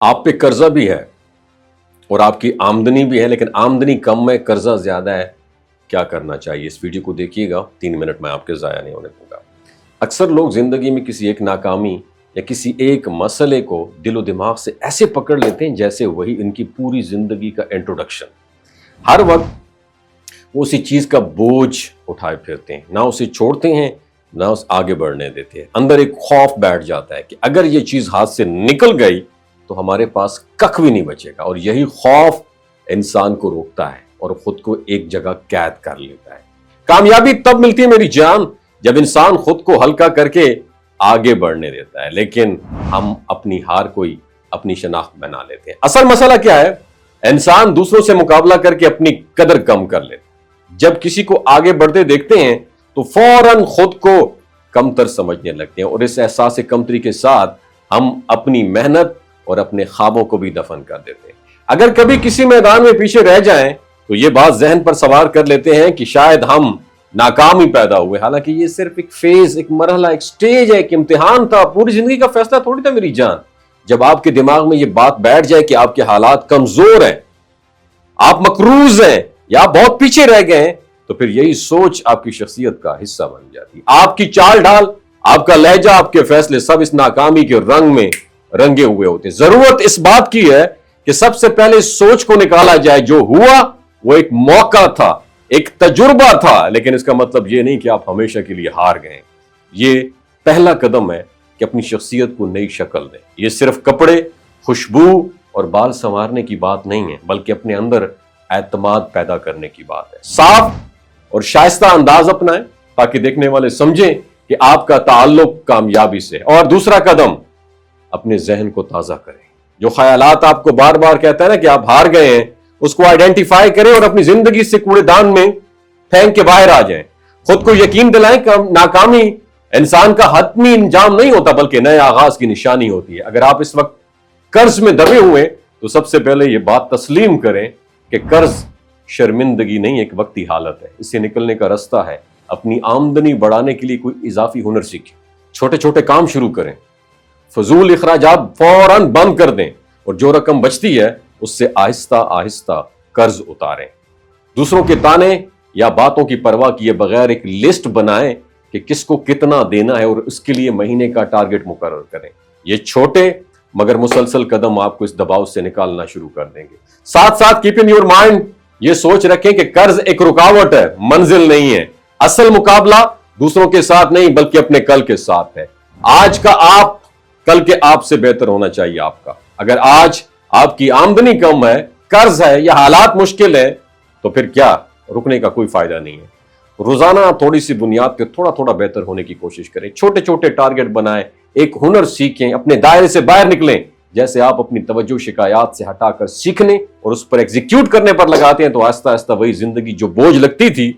آپ پہ قرضہ بھی ہے اور آپ کی آمدنی بھی ہے، لیکن آمدنی کم ہے، قرضہ زیادہ ہے، کیا کرنا چاہیے؟ اس ویڈیو کو دیکھیے گا، 3 منٹ میں آپ کے ضائع نہیں ہونے دوں گا۔ اکثر لوگ زندگی میں کسی ایک ناکامی یا کسی ایک مسئلے کو دل و دماغ سے ایسے پکڑ لیتے ہیں جیسے وہی ان کی پوری زندگی کا انٹروڈکشن۔ ہر وقت وہ اسی چیز کا بوجھ اٹھائے پھرتے ہیں، نہ اسے چھوڑتے ہیں نہ اس آگے بڑھنے دیتے ہیں۔ اندر ایک خوف بیٹھ جاتا ہے کہ اگر یہ چیز ہاتھ سے نکل گئی تو ہمارے پاس ککھ بھی نہیں بچے گا، اور یہی خوف انسان کو روکتا ہے اور خود کو ایک جگہ قید کر لیتا ہے۔ کامیابی تب ملتی ہے میری جان جب انسان خود کو ہلکا کر کے آگے بڑھنے دیتا ہے، لیکن ہم اپنی ہار کو ہی اپنی شناخت بنا لیتے ہیں۔ اصل مسئلہ کیا ہے؟ انسان دوسروں سے مقابلہ کر کے اپنی قدر کم کر لیتا ہے۔ جب کسی کو آگے بڑھتے دیکھتے ہیں تو فوراً خود کو کمتر سمجھنے لگتے ہیں، اور اس احساس کمتری کے ساتھ ہم اپنی محنت اور اپنے خوابوں کو بھی دفن کر دیتے ہیں۔ اگر کبھی کسی میدان میں پیچھے رہ جائیں تو یہ بات ذہن پر سوار کر لیتے ہیں کہ شاید ہم ناکام ہی پیدا ہوئے، حالانکہ یہ صرف ایک فیز، ایک مرحلہ، ایک سٹیج ہے، ایک امتحان تھا، پوری زندگی کا فیصلہ تھوڑی تھا میری جان۔ جب آپ کے دماغ میں یہ بات بیٹھ جائے کہ آپ کے حالات کمزور ہیں، آپ مقروض ہیں یا آپ بہت پیچھے رہ گئے ہیں، تو پھر یہی سوچ آپ کی شخصیت کا حصہ بن جاتی ہے۔ آپ کی چال ڈھال، آپ کا لہجہ، آپ کے فیصلے سب اس ناکامی کے رنگ میں رنگے ہوئے ہوتے ہیں۔ ضرورت اس بات کی ہے کہ سب سے پہلے اس سوچ کو نکالا جائے جو ہوا وہ ایک موقع تھا، ایک تجربہ تھا، لیکن اس کا مطلب یہ نہیں کہ آپ ہمیشہ کے لیے ہار گئے۔ یہ پہلا قدم ہے کہ اپنی شخصیت کو نئی شکل دیں۔ یہ صرف کپڑے، خوشبو اور بال سنوارنے کی بات نہیں ہے، بلکہ اپنے اندر اعتماد پیدا کرنے کی بات ہے۔ صاف اور شائستہ انداز اپنائیں تاکہ دیکھنے والے سمجھیں کہ آپ کا تعلق کامیابی سے۔ اور دوسرا قدم، اپنے ذہن کو تازہ کریں۔ جو خیالات آپ کو بار بار کہتا ہے نا کہ آپ ہار گئے ہیں، اس کو آئیڈینٹیفائی کریں اور اپنی زندگی سے کوڑے دان میں پھینک کے باہر آ جائیں۔ خود کو یقین دلائیں کہ ناکامی انسان کا حتمی انجام نہیں ہوتا، بلکہ نئے آغاز کی نشانی ہوتی ہے۔ اگر آپ اس وقت قرض میں دبے ہوئے تو سب سے پہلے یہ بات تسلیم کریں کہ قرض شرمندگی نہیں، ایک وقتی حالت ہے۔ اس سے نکلنے کا رستہ ہے اپنی آمدنی بڑھانے کے لیے کوئی اضافی ہنر سیکھیں، چھوٹے چھوٹے کام شروع کریں، فضول اخراجات فوراً بند کر دیں، اور جو رقم بچتی ہے اس سے آہستہ آہستہ قرض اتاریں۔ دوسروں کے تانے یا باتوں کی پرواہ کیے بغیر ایک لسٹ بنائیں کہ کس کو کتنا دینا ہے، اور اس کے لیے مہینے کا ٹارگٹ مقرر کریں۔ یہ چھوٹے مگر مسلسل قدم آپ کو اس دباؤ سے نکالنا شروع کر دیں گے۔ ساتھ ساتھ کیپ ان یور مائنڈ، یہ سوچ رکھیں کہ قرض ایک رکاوٹ ہے، منزل نہیں ہے۔ اصل مقابلہ دوسروں کے ساتھ نہیں بلکہ اپنے کل کے ساتھ ہے۔ آج کا آپ کل کے آپ سے بہتر ہونا چاہیے آپ کا۔ اگر آج آپ کی آمدنی کم ہے، قرض ہے یا حالات مشکل ہے، تو پھر کیا رکنے کا کوئی فائدہ نہیں ہے۔ روزانہ تھوڑی سی بنیاد پہ تھوڑا تھوڑا بہتر ہونے کی کوشش کریں، چھوٹے چھوٹے ٹارگٹ بنائیں، ایک ہنر سیکھیں، اپنے دائرے سے باہر نکلیں۔ جیسے آپ اپنی توجہ شکایات سے ہٹا کر سیکھنے اور اس پر ایگزیکیوٹ کرنے پر لگاتے ہیں تو آہستہ آہستہ وہی زندگی جو بوجھ لگتی تھی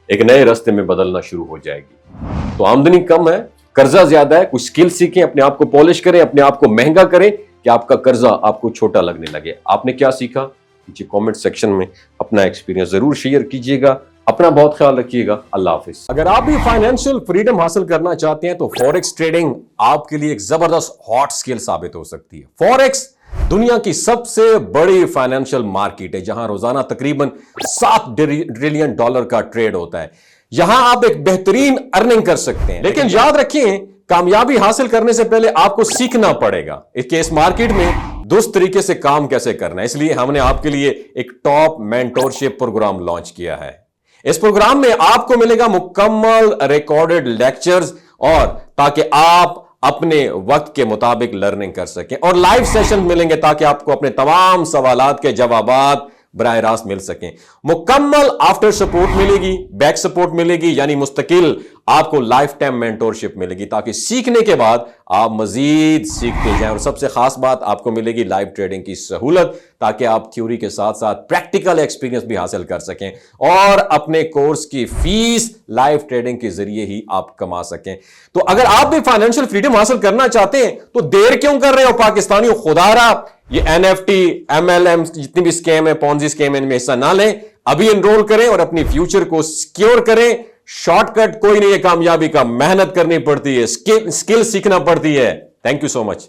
ایک نئے راستے میں بدلنا شروع ہو جائے گی۔ تو آمدنی کم ہے، قرضہ زیادہ ہے، کچھ سکل سیکھیں، اپنے آپ کو پالش کریں، اپنے آپ کو مہنگا کریں کہ آپ کا قرضہ آپ کو چھوٹا لگنے لگے۔ آپ نے کیا سیکھا؟ نیچے کامنٹ سیکشن میں اپنا ایکسپیرینس ضرور شیئر کیجیے گا۔ اپنا بہت خیال رکھیے گا۔ اللہ حافظ۔ اگر آپ بھی فائنینشیل فریڈم حاصل کرنا چاہتے ہیں تو فوریکس ٹریڈنگ آپ کے لیے ایک زبردست ہاٹ سکل ثابت ہو سکتی ہے۔ فوریکس دنیا کی سب سے بڑی فائنینشیل مارکیٹ ہے، جہاں روزانہ تقریباً $7 ٹریلین کا ٹریڈ ہوتا ہے۔ یہاں آپ ایک بہترین ارننگ کر سکتے ہیں، لیکن یاد رکھیں کامیابی حاصل کرنے سے پہلے آپ کو سیکھنا پڑے گا کہ اس مارکیٹ میں درست طریقے سے کام کیسے کرنا ہے۔ اس لیے ہم نے آپ کے لیے ایک ٹاپ مینٹورشپ پروگرام لانچ کیا ہے۔ اس پروگرام میں آپ کو ملے گا مکمل ریکارڈڈ لیکچرز، اور تاکہ آپ اپنے وقت کے مطابق لرننگ کر سکیں، اور لائیو سیشن ملیں گے تاکہ آپ کو اپنے تمام سوالات کے جوابات براہ راست مل سکیں۔ مکمل آفٹر سپورٹ ملے گی، بیک سپورٹ ملے گی، یعنی مستقل آپ کو لائف ٹائم مینٹورشپ ملے گی تاکہ سیکھنے کے بعد آپ مزید سیکھتے جائیں۔ اور سب سے خاص بات آپ کو ملے گی لائیو ٹریڈنگ کی سہولت تاکہ آپ تھیوری کے ساتھ ساتھ پریکٹیکل ایکسپیرینس بھی حاصل کر سکیں اور اپنے کورس کی فیس لائیو ٹریڈنگ کے ذریعے ہی آپ کما سکیں۔ تو اگر آپ بھی فائنینشیل فریڈم حاصل کرنا چاہتے ہیں تو دیر کیوں کر رہے ہو پاکستانیوں؟ خدا رہا یہ NFT MLM جتنی بھی سکیم ہے، پونزی سکیم ہے، ان میں حصہ نہ لیں۔ ابھی انرول کریں اور اپنی فیوچر کو سیکیور کریں۔ شارٹ کٹ کوئی نہیں ہے کامیابی کا، محنت کرنی پڑتی ہے، سکل سیکھنا پڑتی ہے۔ Thank you so much.